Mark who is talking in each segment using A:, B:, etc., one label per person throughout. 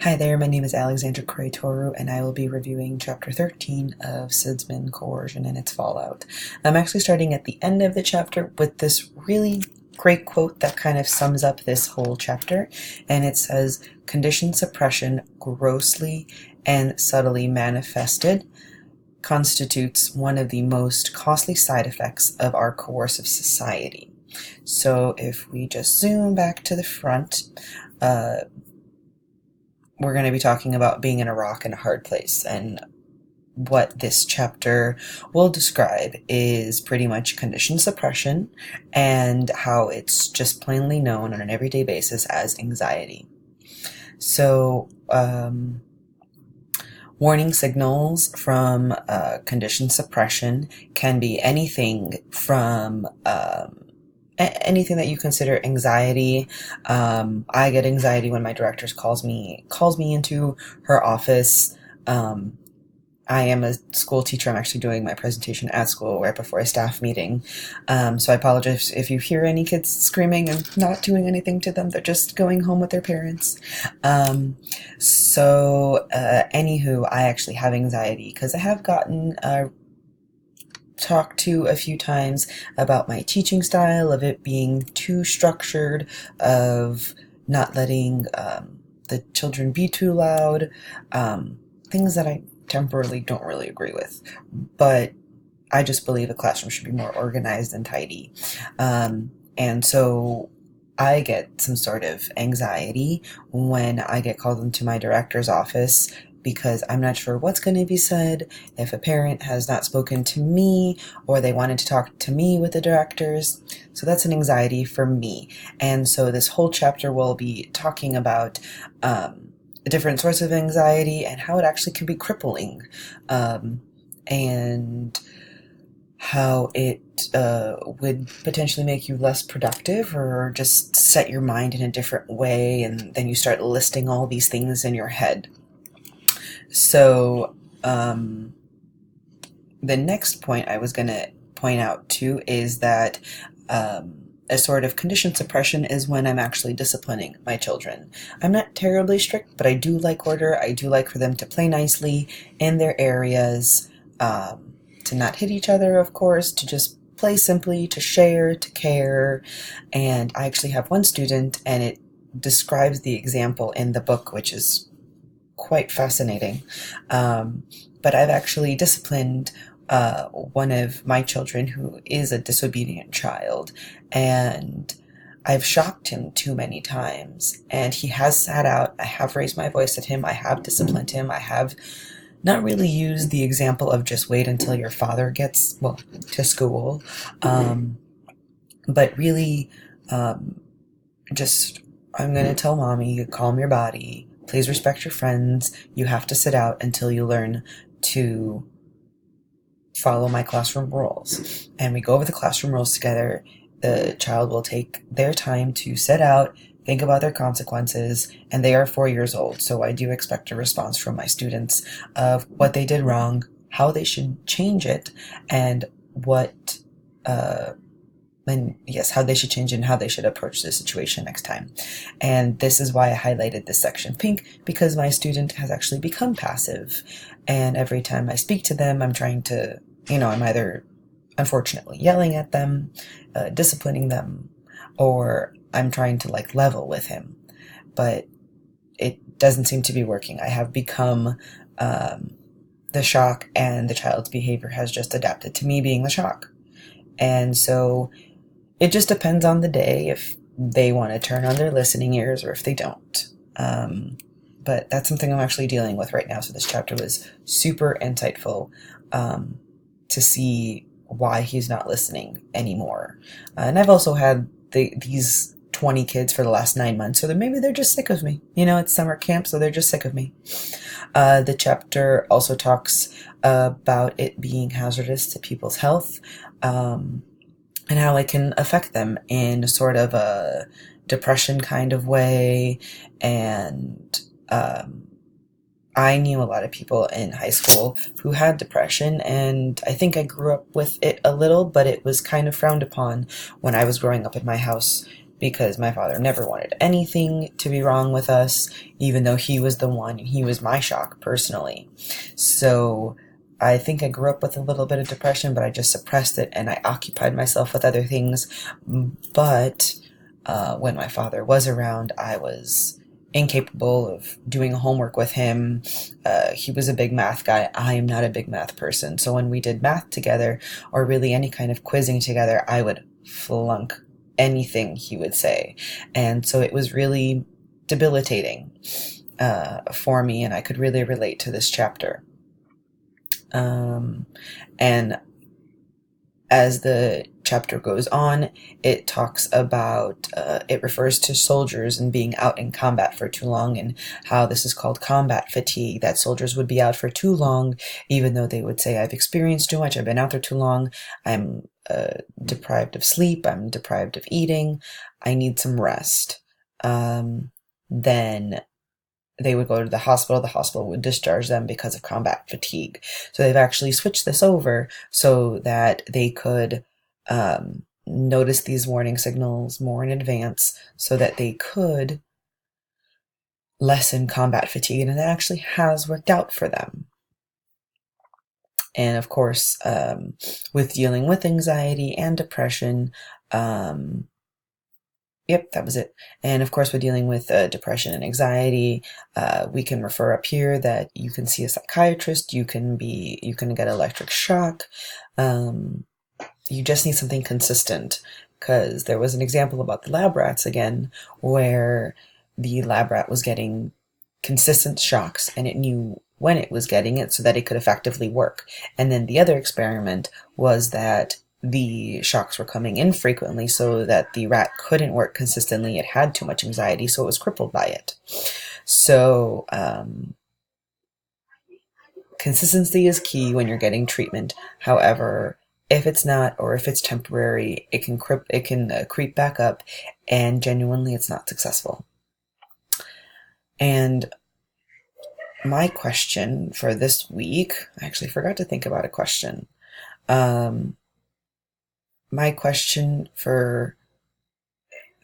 A: Hi there, my name is Alexandra Corey-Toru, and I will be reviewing Chapter 13 of Sidman Coercion and its Fallout. I'm actually starting at the end of the chapter with this really great quote that kind of sums up this whole chapter, and it says, "Conditioned suppression, grossly and subtly manifested, constitutes one of the most costly side effects of our coercive society." So if we just zoom back to the front, we're going to be talking about being in a rock and a hard place, and what this chapter will describe is pretty much conditioned suppression and how it's just plainly known on an everyday basis as anxiety. So, warning signals from conditioned suppression can be anything from anything that you consider anxiety. I get anxiety when my director calls me into her office. I am a school teacher. I'm actually doing my presentation at school right before a staff meeting. So I apologize if you hear any kids screaming. I'm not doing anything to them. They're just going home with their parents. Anywho, I actually have anxiety because I have gotten talked to a few times about my teaching style, of it being too structured, of not letting the children be too loud, things that I temporarily don't really agree with. But I just believe a classroom should be more organized and tidy. And so I get some sort of anxiety when I get called into my director's office, because I'm not sure what's going to be said, if a parent has not spoken to me or they wanted to talk to me with the directors. So that's an anxiety for me. And so this whole chapter will be talking about different sorts of anxiety and how it actually can be crippling, and how it would potentially make you less productive or just set your mind in a different way, and then you start listing all these things in your head. So the next point I was going to point out too is that a sort of conditioned suppression is when I'm actually disciplining my children. I'm not terribly strict, but I do like order. I do like for them to play nicely in their areas, to not hit each other, of course, to just play simply, to share, to care. And I actually have one student, and it describes the example in the book, which is quite fascinating. But I've actually disciplined one of my children who is a disobedient child, and I've shocked him too many times, and he has sat out. I have raised my voice at him. I have disciplined him. I have not really used the example of just wait until your father gets, to school, but really just, I'm going to tell mommy, calm your body. Please respect your friends. You have to sit out until you learn to follow my classroom rules. And we go over the classroom rules together. The child will take their time to sit out, think about their consequences, and they are 4 years old. So I do expect a response from my students of what they did wrong, how they should change it, and how they should change it and how they should approach the situation next time. And this is why I highlighted this section pink, because my student has actually become passive. And every time I speak to them, I'm trying to, I'm either unfortunately yelling at them, disciplining them, or I'm trying to level with him. But it doesn't seem to be working. I have become the shock, and the child's behavior has just adapted to me being the shock. And so it just depends on the day if they want to turn on their listening ears or if they don't. But that's something I'm actually dealing with right now. So this chapter was super insightful to see why he's not listening anymore. And I've also had these 20 kids for the last 9 months, so maybe they're just sick of me. It's summer camp, so they're just sick of me. The chapter also talks about it being hazardous to people's health, and how it can affect them in sort of a depression kind of way. And I knew a lot of people in high school who had depression, and I think I grew up with it a little, but it was kind of frowned upon when I was growing up in my house because my father never wanted anything to be wrong with us, even though he was the one, he was my shock personally. So I think I grew up with a little bit of depression, but I just suppressed it and I occupied myself with other things. But when my father was around, I was incapable of doing homework with him. He was a big math guy. I am not a big math person. So when we did math together, or really any kind of quizzing together, I would flunk anything he would say. And so it was really debilitating for me, and I could really relate to this chapter. And as the chapter goes on, it talks about, it refers to soldiers and being out in combat for too long, and how this is called combat fatigue, that soldiers would be out for too long, even though they would say, I've experienced too much, I've been out there too long, I'm deprived of sleep, I'm deprived of eating, I need some rest. Then they would go to the hospital would discharge them because of combat fatigue. So they've actually switched this over so that they could notice these warning signals more in advance so that they could lessen combat fatigue, and it actually has worked out for them. And of course, with dealing with anxiety and depression, yep, that was it. And of course, with dealing with depression and anxiety, we can refer up here that you can see a psychiatrist, you can get electric shock. You just need something consistent, because there was an example about the lab rats again, where the lab rat was getting consistent shocks and it knew when it was getting it so that it could effectively work. And then the other experiment was that the shocks were coming infrequently so that the rat couldn't work consistently. It had too much anxiety, so it was crippled by it. So consistency is key when you're getting treatment. However, if it's not, or if it's temporary, it can creep back up, and genuinely it's not successful. And my question for this week, I actually forgot to think about a question. My question for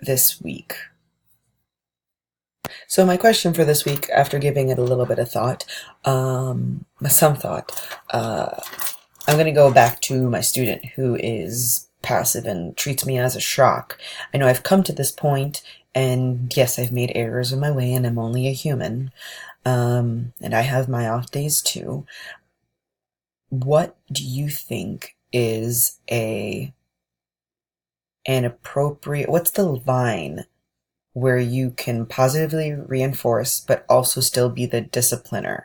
A: this week. So my question for this week, after giving it a little bit of thought, some thought, I'm going to go back to my student who is passive and treats me as a shock. I know I've come to this point, and yes, I've made errors in my way, and I'm only a human, and I have my off days too. What do you think is an appropriate, what's the line where you can positively reinforce but also still be the discipliner?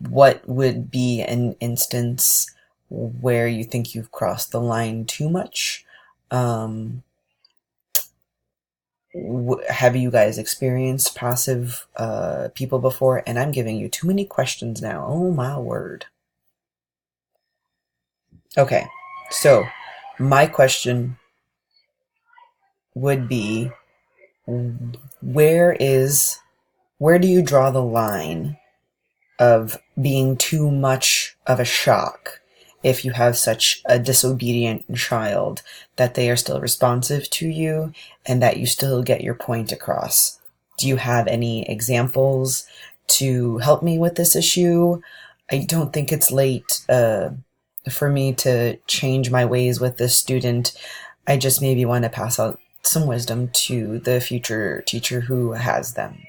A: What would be an instance where you think you've crossed the line too much? Have you guys experienced passive people before? And I'm giving you too many questions now. Oh my word. Okay, so my question would be, where do you draw the line of being too much of a shock if you have such a disobedient child that they are still responsive to you and that you still get your point across? Do you have any examples to help me with this issue? I don't think it's late for me to change my ways with this student. I just maybe want to pass out some wisdom to the future teacher who has them.